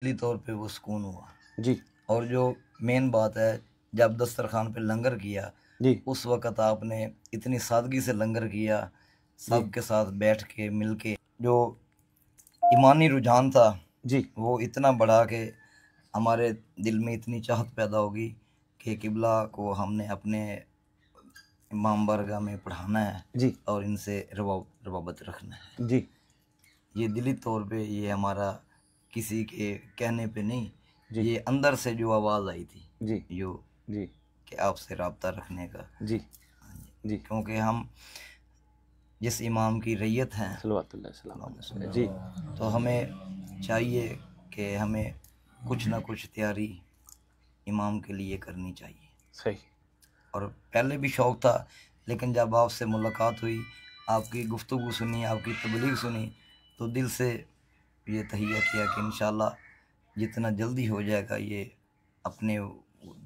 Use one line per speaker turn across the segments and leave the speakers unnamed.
دلی طور پہ وہ سکون ہوا
جی
اور جو مین بات ہے جب دسترخوان پہ لنگر کیا
جی
اس وقت آپ نے اتنی سادگی سے لنگر کیا سب کے ساتھ بیٹھ کے مل کے، جو ایمانی رجحان تھا
جی
وہ اتنا بڑھا کہ ہمارے دل میں اتنی چاہت پیدا ہوگی کہ قبلہ کو ہم نے اپنے امام بارگاہ میں پڑھانا ہے
جی
اور ان سے روابط رکھنا ہے۔
جی
یہ دلی طور پہ یہ ہمارا کسی کے کہنے پہ نہیں،
جی
یہ اندر سے جو آواز آئی تھی
جی
جو
جی
کہ آپ سے رابطہ رکھنے کا،
جی جی
کیونکہ ہم جس امام کی ریت ہیں
صلوات اللہ السلام علیہ جی
تو ہمیں چاہیے کہ ہمیں کچھ نہ کچھ تیاری امام کے لیے کرنی چاہیے۔
صحیح۔
اور پہلے بھی شوق تھا، لیکن جب آپ سے ملاقات ہوئی، آپ کی گفتگو سنی، آپ کی تبلیغ سنی، تو دل سے یہ تہیہ کیا کہ انشاءاللہ جتنا جلدی ہو جائے گا، یہ اپنے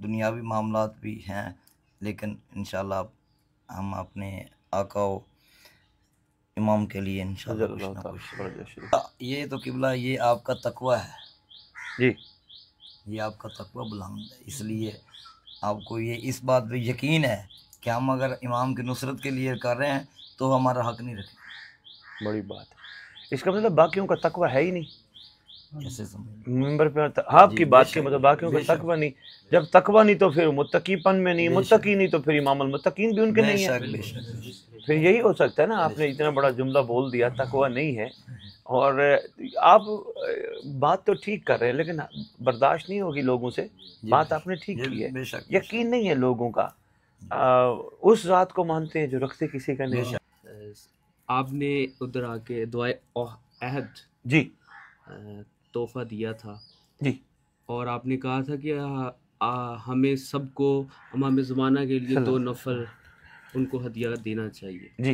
دنیاوی معاملات بھی ہیں لیکن انشاءاللہ ہم اپنے آقا و امام کے لیے انشاءاللہ کچھ نہ کچھ۔ یہ تو قبلہ یہ آپ کا تقویٰ ہے،
جی
یہ آپ کا تقویٰ بلند ہے، اس لیے آپ کو یہ اس بات پہ یقین ہے کہ ہم اگر امام کی نصرت کے لیے کر رہے ہیں تو ہمارا حق نہیں رکھیں۔
بڑی بات ہے، اس کا مطلب باقیوں کا تقویٰ ہے ہی نہیں۔
ایسے سمجھ
ممبر پہ آپ کی بات کے مطلب باقیوں کا تقویٰ نہیں، جب تقویٰ نہیں تو پھر متقی پن میں نہیں، متقی نہیں تو پھر امام المتقین بھی ان کے نہیں ہیں۔ پھر یہی ہو سکتا ہے نا، آپ نے اتنا بڑا جملہ بول دیا تقویٰ نہیں ہے، اور آپ بات تو ٹھیک کر رہے ہیں لیکن برداشت نہیں ہوگی لوگوں سے، بات آپ نے ٹھیک کی ہے، یقین نہیں ہے لوگوں کا، اس ذات کو مانتے ہیں جو رکھتے کسی کا نہیں۔
آپ نے ادھر آ کے دعائے عہد
جی
تحفہ دیا تھا
جی،
اور آپ نے کہا تھا کہ ہمیں سب کو امام زمانہ کے لیے 2 نفل ان کو ہدیہ دینا چاہیے۔
جی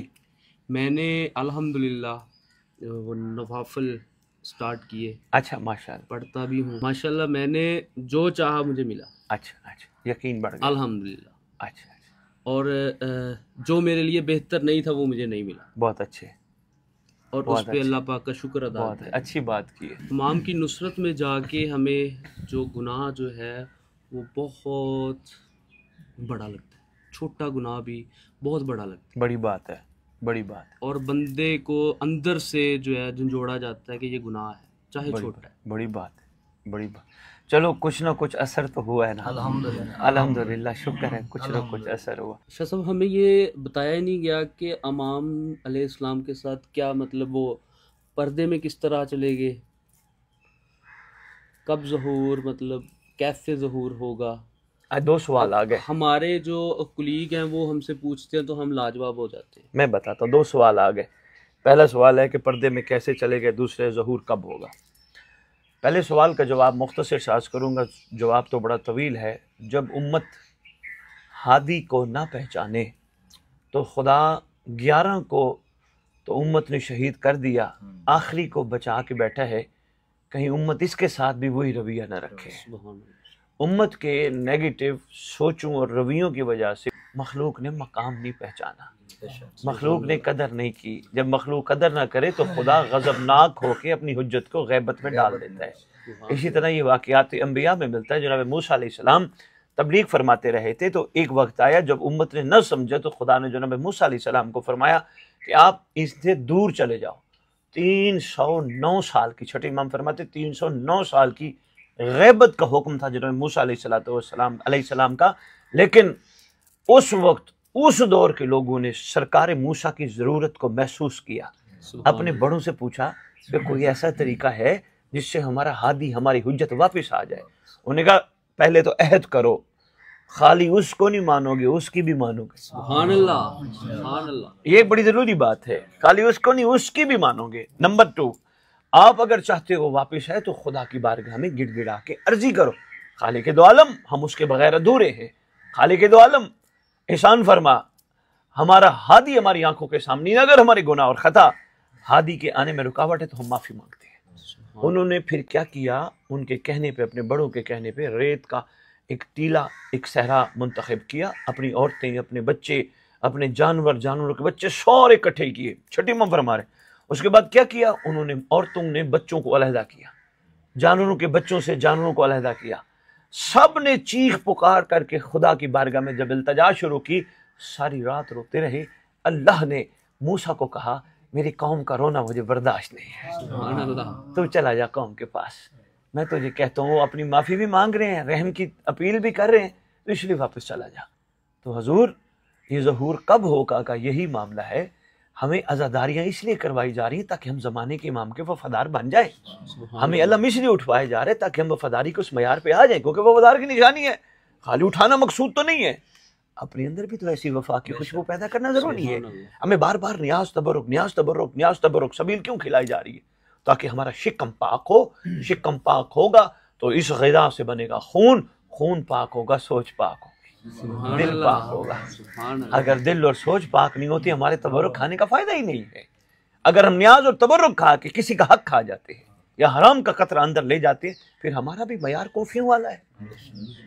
میں نے الحمدللہ وہ نوافل سٹارٹ کیے،
اچھا ماشاءاللہ،
پڑھتا بھی ہوں ماشاءاللہ، میں نے جو چاہا مجھے ملا،
اچھا اچھا، یقین بڑھ گیا،
الحمدللہ،
اچھا اچھا،
اور جو میرے لیے بہتر نہیں تھا وہ مجھے نہیں ملا،
بہت اچھے،
اور اس پہ اللہ پاک کا شکر ادا
بہت
ہے۔
اچھی بات کی ہے۔
امام کی نصرت میں جا کے ہمیں جو گناہ جو ہے وہ بہت بڑا لگتا ہے، چھوٹا گناہ بھی بہت بڑا لگتا ہے،
بڑی بات ہے، بڑی بات ہے،
اور بندے کو اندر سے جو ہے جھنجھوڑا جاتا ہے کہ یہ گناہ ہے چاہے چھوٹا ہے۔
بڑی بات ہے، بڑی بات۔ چلو کچھ نہ کچھ اثر تو ہوا ہے نا، الحمدللہ، شکر ہے، کچھ نہ کچھ اثر ہوا۔
شاہ صاحب ہمیں یہ بتایا ہی نہیں گیا کہ امام علیہ السلام کے ساتھ کیا مطلب وہ پردے میں کس طرح چلے گئے، کب ظہور، مطلب کیسے ظہور ہوگا؟
2 سوال آ گئے،
ہمارے جو کلیگ ہیں وہ ہم سے پوچھتے ہیں تو ہم لاجواب ہو جاتے ہیں۔
میں بتاتا ہوں، 2 سوال آ گئے۔ پہلا سوال ہے کہ پردے میں کیسے چلے گئے، دوسرے ظہور کب ہوگا۔ پہلے سوال کا جواب مختصر سے عرض کروں گا، جواب تو بڑا طویل ہے۔ جب امت ہادی کو نہ پہچانے تو خدا 11 کو تو امت نے شہید کر دیا، آخری کو بچا کے بیٹھا ہے، کہیں امت اس کے ساتھ بھی وہی رویہ نہ رکھے۔ امت کے نیگیٹو سوچوں اور رویوں کی وجہ سے مخلوق نے مقام نہیں پہچانا، مخلوق نے قدر نہیں کی۔ جب مخلوق قدر نہ کرے تو خدا غضبناک ہو کے اپنی حجت کو غیبت میں ڈال دیتا ہے۔ اسی طرح یہ واقعات انبیاء میں ملتا ہے۔ جناب موسیٰ علیہ السلام تبلیغ فرماتے رہے تھے تو ایک وقت آیا جب امت نے نہ سمجھا تو خدا نے جناب موسیٰ علیہ السلام کو فرمایا کہ آپ اس سے دور چلے جاؤ۔ 309 سال کی، چھٹے امام فرماتے 309 سال کی غیبت کا حکم تھا جناب موسیٰ علیہ السلام کا، لیکن اس وقت اس دور کے لوگوں نے سرکار موسیٰ کی ضرورت کو محسوس کیا، اپنے بڑوں سے پوچھا کہ کوئی ایسا طریقہ ہے جس سے ہمارا ہادی، ہماری حجت واپس آ جائے۔ انہوں نے کہا پہلے تو عہد کرو، خالی اس کو نہیں مانو گے اس کی بھی مانو گے۔
سبحان اللہ، سبحان اللہ،
یہ بڑی ضروری بات ہے، خالی اس کو نہیں اس کی بھی مانو گے۔ نمبر 2، آپ اگر چاہتے ہو واپس ہے تو خدا کی بارگاہ میں گڑ گڑا کے عرضی کرو، خالق دو عالم ہم اس کے بغیر ادھورے ہیں، خالق دو عالم احسان فرما، ہمارا ہادی ہماری آنکھوں کے سامنے، اگر ہمارے گناہ اور خطا ہادی کے آنے میں رکاوٹ ہے تو ہم معافی مانگتے ہیں۔ انہوں نے پھر کیا کیا، ان کے کہنے پہ، اپنے بڑوں کے کہنے پہ ریت کا ایک ٹیلا، ایک صحرا منتخب کیا، اپنی عورتیں، اپنے بچے، اپنے جانوروں کے بچے سارے اکٹھے کیے، چھٹی امام فرما رہے۔ اس کے بعد کیا کیا، انہوں نے عورتوں نے بچوں کو علیحدہ کیا، جانوروں کے بچوں سے جانوروں کو علیحدہ کیا. سب نے چیخ پکار کر کے خدا کی بارگاہ میں جب التجا شروع کی, ساری رات روتے رہے. اللہ نے موسیٰ کو کہا میری قوم کا رونا مجھے برداشت نہیں ہے,
سبحان اللہ.
تو چلا جا قوم کے پاس, میں تجھے کہتا ہوں وہ اپنی معافی بھی مانگ رہے ہیں, رحم کی اپیل بھی کر رہے ہیں, تو اس لیے واپس چلا جا. تو حضور یہ ظہور کب ہوگا کا یہی معاملہ ہے. ہمیں عزاداریاں اس لیے کروائی جا رہی ہیں تاکہ ہم زمانے کے امام کے وفادار بن جائیں. ہمیں علم اس لیے اٹھوائے جا رہے ہیں تاکہ ہم وفاداری کو اس معیار پہ آ جائیں, کیونکہ وفادار کی نشانی ہے. خالی اٹھانا مقصود تو نہیں ہے, اپنے اندر بھی تو ایسی وفا کی خوشبو پیدا کرنا ضروری ہے. ہمیں بار بار نیاز تبرک نیاز تبرک نیاز تبرک سبیل کیوں کھلائی جا رہی ہے؟ تاکہ ہمارا شکم پاک ہو. شکم پاک ہوگا تو اس غذا سے بنے گا خون, خون پاک ہوگا سوچ پاک ہوگی, دل پاک ہوگا. اگر دل اور سوچ پاک نہیں ہوتی ہمارے تبرک کھانے کا فائدہ ہی نہیں ہے. اگر ہم نیاز اور تبرک کھا کے کسی کا حق کھا جاتے ہیں یا حرام کا قطرہ اندر لے جاتے ہیں, پھر ہمارا بھی معیار کوفیوں والا ہے,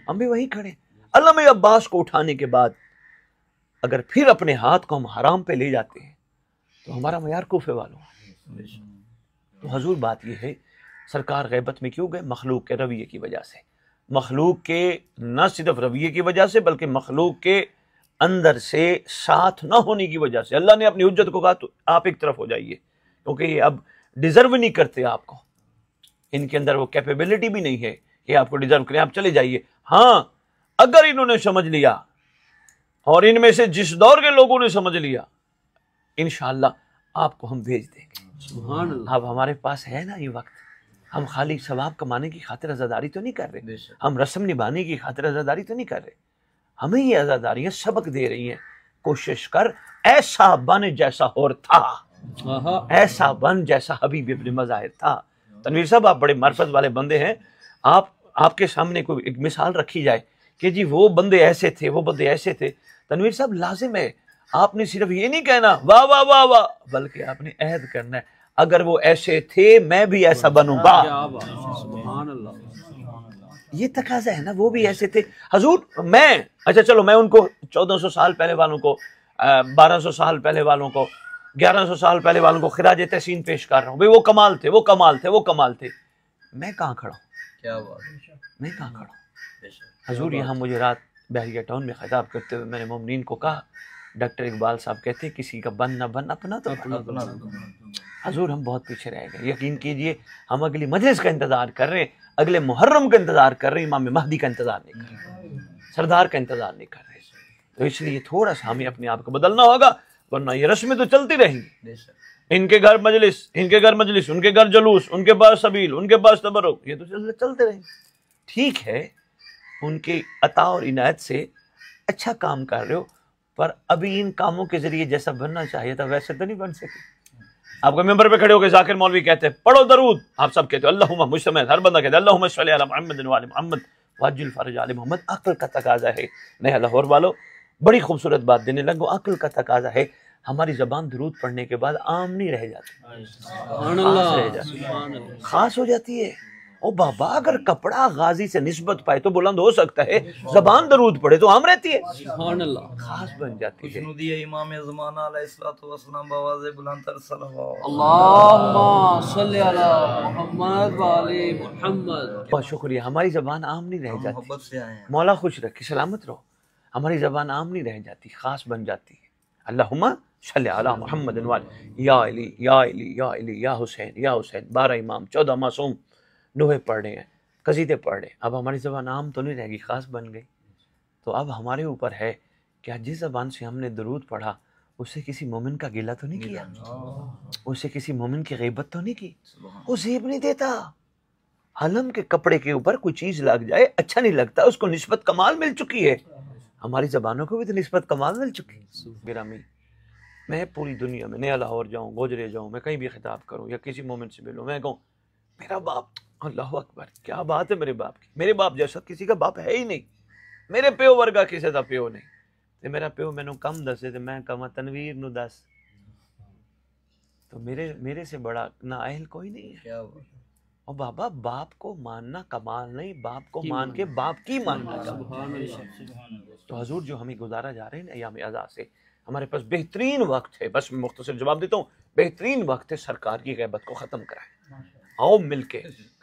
ہم بھی وہیں کھڑے. علامہ عباس کو اٹھانے کے بعد اگر پھر اپنے ہاتھ کو ہم حرام پہ لے جاتے ہیں تو ہمارا معیار کوفے والوں ہے. تو حضور بات یہ ہے, سرکار غیبت میں کیوں گئے؟ مخلوق کے رویے کی وجہ سے. مخلوق کے نہ صرف رویے کی وجہ سے بلکہ مخلوق کے اندر سے ساتھ نہ ہونے کی وجہ سے. اللہ نے اپنی حجت کو کہا تو آپ ایک طرف ہو جائیے, کیونکہ یہ اب ڈیزرو نہیں کرتے آپ کو, ان کے اندر وہ کیپیبلٹی بھی نہیں ہے کہ آپ کو ڈیزرو کریں, آپ چلے جائیے. ہاں اگر انہوں نے سمجھ لیا اور ان میں سے جس دور کے لوگوں نے سمجھ لیا, انشاءاللہ آپ کو ہم بھیج دیں گے.
سبحان اللہ.
اب ہمارے پاس ہے نا یہ وقت, ہم خالی ثواب کمانے کی خاطر عزاداری تو نہیں کر رہے, ہم رسم نبھانے کی خاطر عزاداری تو نہیں کر رہے. ہمیں یہ عزاداریاں سبق دے رہی ہیں, کوشش کر ایسا بن جیسا اور تھا, ایسا بن جیسا حبیب ابن مظاہر تھا. تنویر صاحب آپ بڑے معرفت والے بندے ہیں, آپ کے سامنے کوئی ایک مثال رکھی جائے کہ جی وہ بندے ایسے تھے وہ بندے ایسے تھے, تنویر صاحب لازم ہے آپ نے صرف یہ نہیں کہنا واہ واہ واہ واہ, بلکہ آپ نے عہد کرنا ہے اگر وہ ایسے تھے میں بھی ایسا بنوں گا.
سبحان اللہ.
یہ تقاضا ہے نا, وہ بھی ایسے تھے. حضور میں اچھا چلو میں ان کو 1400 سال پہلے والوں کو 1200 سال پہلے والوں کو 1100 سال پہلے والوں کو خراج تحسین پیش کر رہا ہوں, بھئی وہ کمال تھے وہ کمال تھے وہ کمال تھے. میں کہاں کھڑا ہوں؟
کیا بات ہے,
میں کہاں کھڑا ہوں؟ حضور یہاں مجھے رات بحریہ ٹاؤن میں خطاب کرتے ہوئے میں نے مومنین کو کہا, ڈاکٹر اقبال صاحب کہتے ہیں کسی کا بن نہ بن اپنا تو
اپنا
حضور ہم بہت پیچھے رہ گئے. یقین کیجئے ہم اگلی مجلس کا انتظار کر رہے ہیں, اگلے محرم کا انتظار کر رہے ہیں, امام مہدی کا انتظار نہیں کر رہے, سردار کا انتظار نہیں کر رہے. تو اس لیے تھوڑا سا ہمیں اپنے آپ کو بدلنا ہوگا, ورنہ یہ رسمیں تو چلتی رہیں گی. ان کے گھر مجلس ان کے گھر مجلس, ان کے گھر جلوس, ان کے پاس سبیل, ان کے پاس تبرک, یہ تو چلتے رہیں گے. ٹھیک ہے ان کے عطا اور عنایت سے اچھا کام کر رہے ہو, پر ابھی ان کاموں کے ذریعے جیسا بننا چاہیے تھا ویسے تو نہیں بن سکے. آپ کو ممبر پہ کھڑے ہو کے ذاکر مولوی کہتے ہیں پڑھو درود, آپ سب کہتے ہو اللہم, مجھ سمیت ہر بندہ کہتے ہیں اللہم صلی علی محمد و علی محمد واجل فرج علی محمد. عقل کا تقاضا ہے. نیا لاہور والو بڑی خوبصورت بات دینے لگو, عقل کا تقاضا ہے. ہماری زبان درود پڑھنے کے بعد عام نہیں رہ جاتی, خاص رہ جاتی, خاص ہو جاتی ہے. او بابا اگر کپڑا غازی سے نسبت پائے تو بلند ہو سکتا ہے, زبان درود پڑھے تو عام رہتی ہے,
سبحان اللہ.
خاص بن جاتی ہے.
خوشنودی امام زمانہ علیہ الصلوۃ والسلام بآواز بلند تر صلوات.
اللہم صلی علی محمد و علی محمد.
بہت شکریہ. ہماری زبان عام نہیں رہ جاتی,
محبت سے آئے ہیں.
مولا خوش رکھے, سلامت رہو. ہماری زبان عام نہیں رہ جاتی, خاص بن جاتی ہے. اللہم صلی علی محمد و علی, یا علی یا علی یا علی یا حسین یا حسین. 12 امام 14 معصوم نوحے پڑھ رہے ہیں, قصیدے پڑھ رہے ہیں. اب ہماری زبان عام تو نہیں رہ گئی, خاص بن گئی. تو اب ہمارے اوپر ہے کہ جس زبان سے ہم نے درود پڑھا اسے کسی مومن کا گلہ تو نہیں کیا, اسے کسی مومن کی غیبت تو نہیں کی, وہ زیب نہیں دیتا. حلم کے کپڑے کے اوپر کوئی چیز لگ جائے اچھا نہیں لگتا, اس کو نسبت کمال مل چکی ہے. ہماری زبانوں کو بھی تو نسبت کمال مل چکی. گرامی میں پوری دنیا میں نیا لاہور جاؤں, گوجرے جاؤں, میں کہیں بھی خطاب کروں یا کسی مومن سے ملوں, میں کہوں میرا باپ, اللہ اکبر کیا بات ہے میرے باپ کی, میرے باپ جیسا کسی کا باپ ہے ہی نہیں, میرے پیو ورگا کسی کا پیو نہیں. تے میرا پیو مینوں کم دسے تے میں کہاں تنویر نو دس, تو میرے سے بڑا نااہل کوئی نہیں ہے. اور بابا باپ کو ماننا کمال نہیں, باپ کو مان کے باپ کی ماننا کمال. تو حضور جو ہمیں گزارا جا رہے ہیں ایام عزا سے, ہمارے پاس بہترین وقت ہے. بس میں مختصر جواب دیتا ہوں, بہترین وقت ہے سرکار کی غیبت کو ختم کرائیں. آؤ مل کے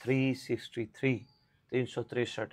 363, 363।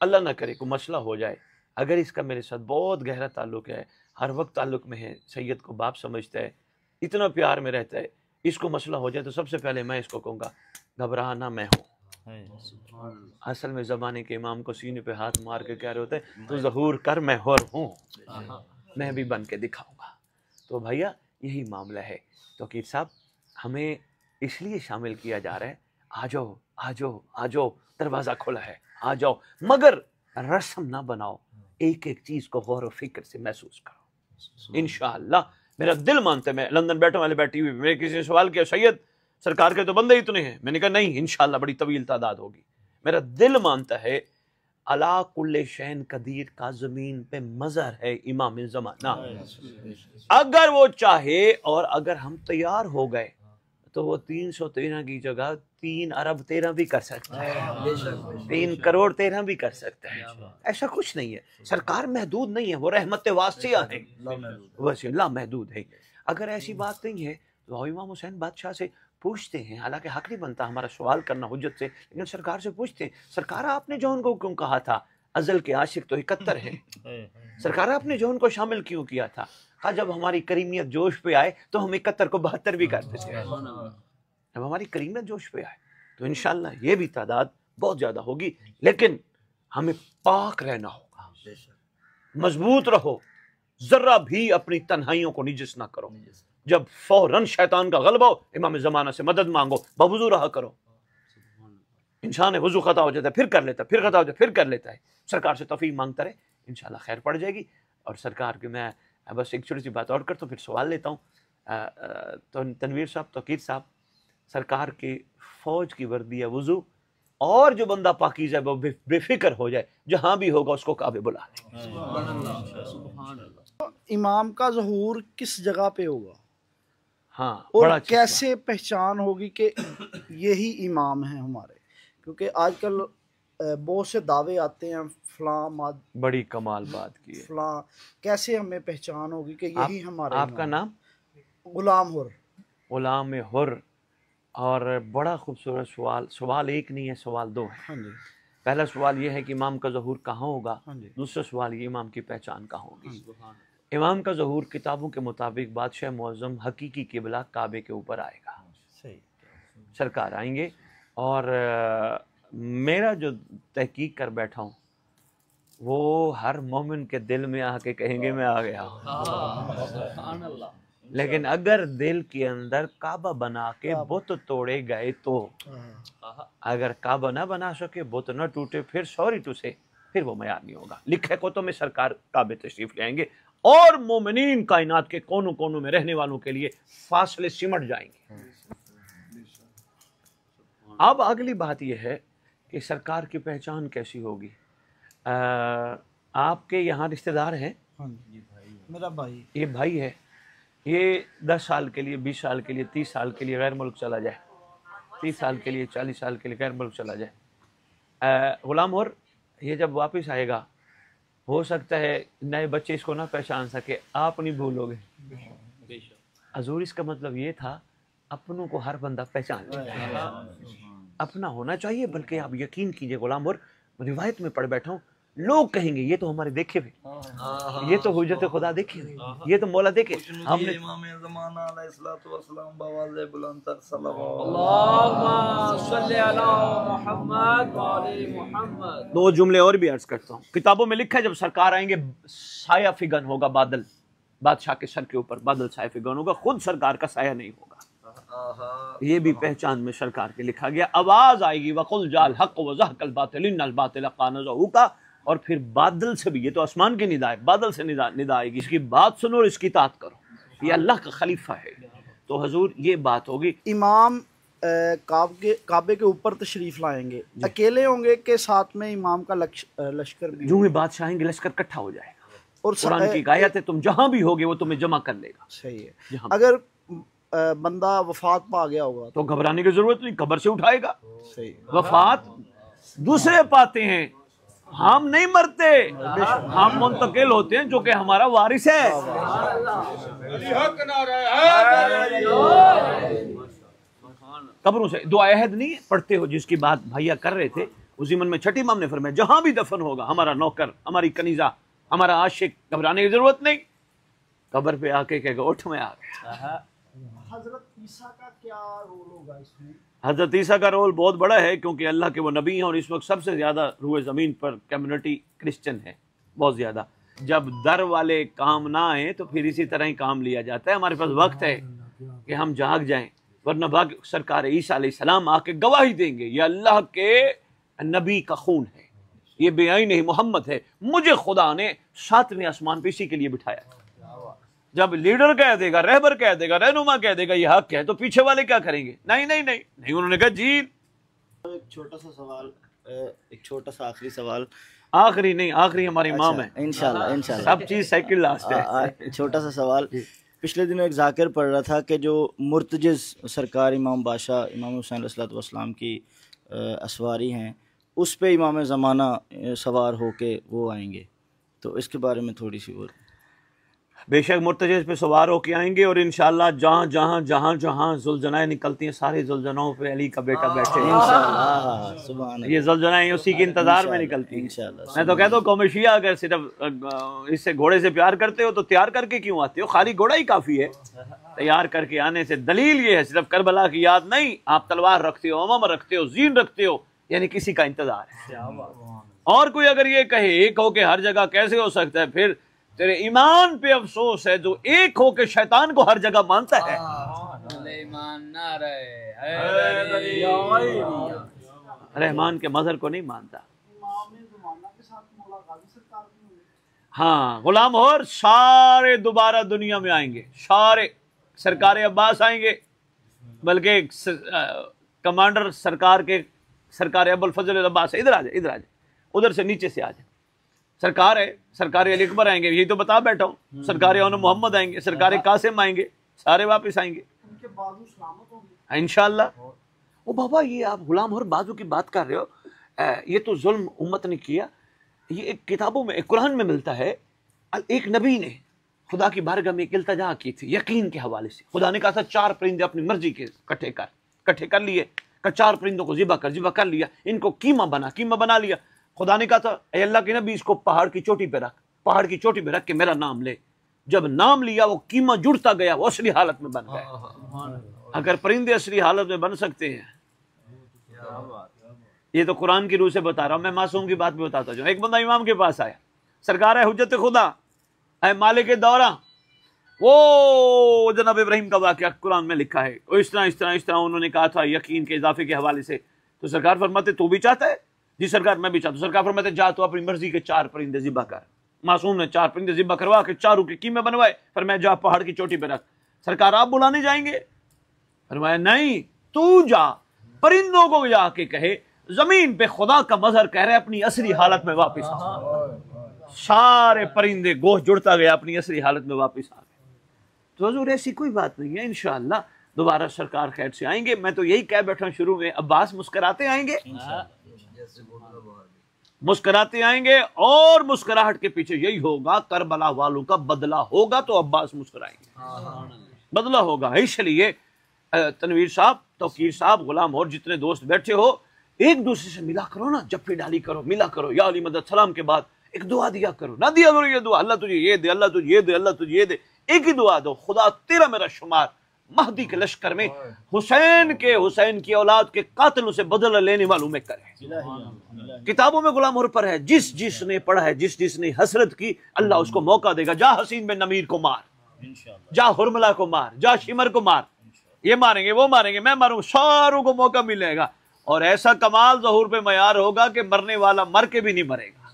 اللہ نہ کرے کوئی مسئلہ ہو جائے، اگر اس کا میرے ساتھ بہت گہرا تعلق ہے، ہر وقت تعلق میں ہے، سید کو باپ سمجھتا ہے، اتنا پیار میں رہتا ہے، اس کو مسئلہ ہو جائے تو سب سے پہلے میں اس کو کہوں گا گھبرانا میں ہوں۔ اصل میں زمانے کے امام کو سینے پہ ہاتھ مار کے کہہ رہے ہوتے ہیں تو ظہور کر میں حر ہوں، میں بھی بن کے دکھاؤں گا۔ تو بھیا یہی معاملہ ہے۔ توقیر صاحب ہمیں اس لیے شامل کیا جا رہا ہے، آ جاؤ آ جاؤ آ جاؤ، دروازہ کھلا ہے، آ جاؤ، مگر رسم نہ بناؤ، ایک ایک چیز کو غور و فکر سے محسوس کرو۔ انشاءاللہ میرا دل مانتا ہے، میں لندن بیٹھوں والے بیٹھی ہوئی، میں کسی نے سوال کیا سید سرکار کے تو بندے اتنے ہیں، میں نے کہا نہیں انشاءاللہ بڑی طویل تعداد ہوگی۔ میرا دل مانتا ہے علا کل شین قدیر کا زمین پہ مظہر ہے امام زمانہ، اگر وہ چاہے اور اگر ہم تیار ہو گئے تو وہ 313 کی جگہ 3 ارب 13 بھی کر سکتا ہے، 3 کروڑ 13 بھی کر سکتا ہے، ایسا کچھ نہیں ہے۔ سرکار محدود نہیں ہے، وہ رحمت واسعہ ہے، وسیع لا محدود ہے۔ اگر ایسی بات نہیں ہے تو امام حسین بادشاہ سے پوچھتے ہیں، حالانکہ حق نہیں بنتا ہمارا سوال کرنا حجت سے، لیکن سرکار سے پوچھتے ہیں سرکار آپ نے جون کو کیوں کہا تھا ازل کے عاشق تو 71 ہیں، سرکار آپ نے جون کو شامل کیوں کیا تھا؟ کہا جب ہماری کریمیت جوش پہ آئے تو ہم 71 کو 72 بھی کرتے تھے، جب ہماری کریمیت جوش پہ آئے تو انشاءاللہ یہ بھی تعداد بہت زیادہ ہوگی، لیکن ہمیں پاک رہنا ہوگا، مضبوط رہو، ذرہ بھی اپنی تنہائیوں کو نجس نہ کرو، جب فوراً شیطان کا غلبہ ہو امام زمانہ سے مدد مانگو، بوضو رہا کرو۔ انسان ہے وضو خطا ہو جاتا ہے پھر کر لیتا ہے، پھر خطا ہو جاتا ہے پھر کر لیتا ہے، سرکار سے توفیق مانگتا رہے، انشاءاللہ خیر پڑ جائے گی۔ اور سرکار کے میں بس ایک چھوٹی سی بات اور کرتا ہوں پھر سوال لیتا ہوں۔ تو تنویر صاحب توقیر صاحب سرکار کی فوج کی وردی ہے وضو، اور جو بندہ پاکیزہ ہے وہ بے فکر ہو جائے، جہاں بھی ہوگا اس کو کعبے بلا لیں۔
امام کا ظہور کس جگہ پہ ہوگا
ہاں
اور
بڑا اچھا
کیسے پہچان ہوگی کہ یہی امام ہیں ہمارے؟ کیونکہ آج کل بہت سے دعوے آتے ہیں فلاں
بڑی کمال بات کی ہے۔
فلاں، کیسے ہمیں پہچان ہوگی کہ یہی ہمارے
آپ کا
امام؟
نام
غلام حر۔
غلام حر، اور بڑا خوبصورت سوال ایک نہیں ہے، سوال 2 ہیں۔
ہاں جی،
پہلا سوال یہ ہے کہ امام کا ظہور کہاں ہوگا،
ہاں جی،
دوسرا سوال یہ امام کی پہچان کہاں ہوگی۔ امام کا ظہور کتابوں کے مطابق بادشاہ معظم حقیقی قبلہ کعبے کے اوپر آئے گا،
صحیح،
سرکار آئیں گے، اور میرا جو تحقیق کر بیٹھا ہوں وہ ہر مومن کے دل میں آ کے کہیں گے میں آ گیا ہوں، لیکن اگر دل کے اندر کعبہ بنا کے بت توڑے گئے تو، اگر کعبہ نہ بنا سکے بت نہ ٹوٹے پھر سوری ٹو سے پھر وہ معیار نہیں ہوگا۔ لکھے کتب میں سرکار کعبے تشریف لے آئیں گے اور مومنین کائنات کے کونوں کونوں میں رہنے والوں کے لیے فاصلے سمٹ جائیں گے۔ اب اگلی بات یہ ہے کہ سرکار کی پہچان کیسی ہوگی۔ آپ کے یہاں رشتہ دار ہیں؟
ہاں جی، میرا بھائی،
یہ بھائی ہے، یہ 10 سال کے لیے 20 سال کے لیے 30 سال کے لیے غیر ملک چلا جائے، 30 سال کے لیے 40 سال کے لیے غیر ملک چلا جائے، غلام حر یہ جب واپس آئے گا ہو سکتا ہے نئے بچے اس کو نہ پہچان سکے، آپ نہیں بھولو گے۔ حضور اس کا مطلب یہ تھا اپنوں کو ہر بندہ پہچان لے، اپنا ہونا چاہیے، بلکہ آپ یقین کیجئے غلام حر روایت میں پڑھ بیٹھا ہوں، لوگ کہیں گے یہ تو ہمارے دیکھے ہوئے، یہ تو حجت خدا دیکھے ہوئے، یہ تو مولا دیکھے، ہم نے
امام زمانہ علیہ الصلوۃ والسلام بواز بلند تر صلی اللہ
اللہم صلی علی محمد وعلی محمد۔
2 جملے اور بھی عرض کرتا ہوں۔ کتابوں میں لکھا ہے جب سرکار آئیں گے سایہ فگن ہوگا، بادل بادشاہ کے سر کے اوپر بادل سایہ فگن ہوگا، خود سرکار کا سایہ نہیں ہوگا۔ یہ بھی پہچان میں سرکار کے لکھا گیا۔ آواز آئے گی وَقُلْ جَاءَ الْحَقُّ وَزَهَقَ الْبَاطِلُ إِنَّ الْبَاطِلَ كَانَ زَهُوقًا، اور پھر بادل سے بھی، یہ تو آسمان کی ندا ہے، بادل سے ندا آئے گی، اس کی بات سنو اور اس کی اطاعت کرو، یہ اللہ کا خلیفہ ہے۔ تو حضور یہ بات ہوگی۔
امام کعبے کے اوپر تشریف لائیں گے، اکیلے ہوں گے کہ ساتھ میں امام کا لشکر بھی؟
جو ہی بادشاہ آئیں گے لشکر اکٹھا ہو جائے گا،
اور
قرآن کی ایک آیت ہے تم جہاں بھی ہوگے وہ تمہیں جمع کر لے گا۔
صحیح ہے۔
جہاں
اگر بندہ وفات پا گیا ہوگا
تو گھبرانے کی ضرورت نہیں، قبر سے اٹھائے گا۔
صحیح،
وفات دوسرے پاتے ہیں، ہم نہیں مرتے، ہم منتقل ہوتے ہیں جو کہ ہمارا وارث ہے۔ قبروں سے دعا عہد نہیں پڑھتے ہو جس کی بات بھیا کر رہے تھے، اسی من میں چھٹی امام نے فرمایا جہاں بھی دفن ہوگا ہمارا نوکر، ہماری کنیزہ، ہمارا عاشق، گھبرانے کی ضرورت نہیں، قبر پہ آ کے کہے گا اٹھ میں آ گیا۔
حضرت عیسیٰ کا کیا رول ہوگا اس میں؟
حضرت عیسیٰ کا رول بہت بڑا ہے، کیونکہ اللہ کے وہ نبی ہیں، اور اس وقت سب سے زیادہ روئے زمین پر کمیونٹی کرسچن ہے، بہت زیادہ۔ جب در والے کام نہ آئیں تو پھر اسی طرح ہی کام لیا جاتا ہے۔ ہمارے پاس وقت ہے کہ ہم جاگ جائیں، ورنہ بھاگ سرکار عیسیٰ علیہ السلام آ کے گواہی دیں گے یہ اللہ کے نبی کا خون ہے، یہ بے عین نہیں محمد ہے، مجھے خدا نے 7ویں آسمان پہ اسی کے لیے بٹھایا۔ جب لیڈر کہہ دے گا، رہبر کہہ دے گا، رہنما کہہ دے گا یہ حق ہے، تو پیچھے والے کیا کریں گے؟ نہیں نہیں نہیں نہیں، انہوں نے کہا جی۔
ایک چھوٹا سا سوال، ایک چھوٹا سا آخری سوال،
آخری نہیں، آخری ہماری امام ہے،
انشاءاللہ
سب چیز سیکنڈ لاسٹ ہے۔
چھوٹا سا سوال، پچھلے دنوں ایک ذاکر پڑھ رہا تھا کہ جو مرتجز سرکار امام بادشاہ امام حسین علیہ الصلوۃ والسلام کی اسواری ہیں، اس پہ امام زمانہ سوار ہو کے وہ آئیں گے، تو اس کے بارے میں تھوڑی سی وہ۔
بے شک مرتجز پہ سوار ہو کے آئیں گے، اور انشاءاللہ جہاں جہاں جہاں جہاں زلزلائیں نکلتی ہیں سارے زلزلوں پہ علی کا بیٹا بیٹھے ہیں
انشاءاللہ، سبحان اللہ،
یہ زلزلائیں اسی کے انتظار میں نکلتی ہیں۔
انشاءاللہ۔
میں تو کہتا ہوں قوم شیعہ اگر صرف اس سے گھوڑے سے پیار کرتے ہو تو تیار کر کے کیوں آتے ہو؟ خالی گھوڑا ہی کافی ہے، تیار کر کے آنے سے دلیل یہ ہے صرف کربلا کی یاد نہیں، آپ تلوار رکھتے ہو، امام رکھتے ہو، زین رکھتے ہو، یعنی کسی کا انتظار ہے۔ اور کوئی اگر یہ کہے ایک ہو کے ہر جگہ کیسے ہو سکتا ہے، پھر تیرے ایمان پہ افسوس ہے جو ایک ہو کے شیطان کو ہر جگہ مانتا ہے۔ رحمان کے مظہر کو نہیں مانتا۔ ہاں غلام اور سارے دوبارہ دنیا میں آئیں گے، سارے سرکار عباس آئیں گے، بلکہ کمانڈر سرکار کے سرکار ابو الفضل عباس ہے، ادھر آ جائے، ادھر آ جائے، ادھر سے نیچے سے آ جائے، سرکار ہے، سرکار علی اکبر آئیں گے، یہی تو بتا بیٹھا ہوں، سرکار اون محمد آئیں گے، سرکار قاسم آئیں گے، سارے واپس آئیں گے انشاءاللہ۔ او بابا یہ آپ غلام اور بازو کی بات کر رہے ہو، یہ تو ظلم امت نے کیا، یہ ایک کتابوں میں ایک قرآن میں ملتا ہے، ایک نبی نے خدا کی بارگاہ میں ایک التجا کی تھی یقین کے حوالے سے۔ خدا نے کہا تھا 4 پرندے اپنی مرضی کے کٹھے کر لیے، کہ 4 پرندوں کو ذبح کر لیا، ان کو قیمہ بنا لیا۔ خدا نے کہا تھا اے اللہ کے نبی اس کو پہاڑ کی چوٹی پہ رکھ کے میرا نام لے۔ جب نام لیا وہ قیمہ جڑتا گیا، وہ اصلی حالت میں بن گیا۔ اگر پرندے اصلی حالت میں بن سکتے ہیں، یہ تو قرآن کی روح سے بتا رہا ہوں، میں معصوم کی بات بھی بتاتا ہوں۔ ایک بندہ امام کے پاس آیا، سرکار ہے حجت خدا، اے مالک دورہ، وہ جناب ابراہیم کا واقعہ قرآن میں لکھا ہے، اس طرح انہوں نے کہا تھا یقین کے اضافے کے حوالے سے۔ تو سرکار فرماتے تو بھی چاہتا ہے؟ جی سرکار میں بھی چاہتا ہوں۔ سرکار فرماتے جا تو اپنی مرضی کے 4 پرندے ذبح کر۔ معصوم نے 4 پرندے ذبح کروا کے 4 کے قیمے بنوائے، فرمایا جا پہاڑ کی چوٹی پہ رکھ۔ سرکار آپ بلانے جائیں گے؟ فرمایا نہیں، تو جا، پرندوں کو جا کے کہے زمین پہ خدا کا مظہر کہہ رہے اپنی اصلی حالت میں واپس آ۔ سارے پرندے گوشت جڑتا گیا، اپنی اصلی حالت میں واپس آ گئے۔ تو حضور ایسی کوئی بات نہیں ہے، انشاءاللہ دوبارہ سرکار خیر سے آئیں گے۔ میں تو یہی کہہ بیٹھا ہوں شروع میں، عباس مسکراتے آئیں گے، مسکراتے آئیں گے، اور مسکراہٹ کے پیچھے یہی ہوگا کربلا والوں کا بدلہ ہوگا، تو عباس مسکرائیں گے، بدلہ ہوگا۔ اس لیے تنویر صاحب، توقیر صاحب، غلام اور جتنے دوست بیٹھے ہو، ایک دوسرے سے ملا کرو نا، جپی ڈالی کرو، ملا کرو، یا علی مدد سلام کے بعد ایک دعا دیا کرو، نہ دیا کرو یہ دعا اللہ تجھے یہ دے، اللہ تجھے یہ دے، اللہ تجھے یہ دے، ایک ہی دعا دو، خدا تیرا میرا شمار مہدی کے لشکر میں حسین کی اولاد کے قاتلوں سے بدلہ لینے والوں میں کرے۔ کتابوں میں غلام اور پر ہے، جس نے پڑھا ہے، جس نے حسرت کی، اللہ اس کو موقع دے گا، جا حسین بن نمیر کو مار، جا حرملہ کو مار، جا شمر کو مار، یہ ماریں گے، وہ ماریں گے، میں ماروں گا، ساروں کو موقع ملے گا، اور ایسا کمال ظہور پہ معیار ہوگا کہ مرنے والا مر کے بھی نہیں مرے گا۔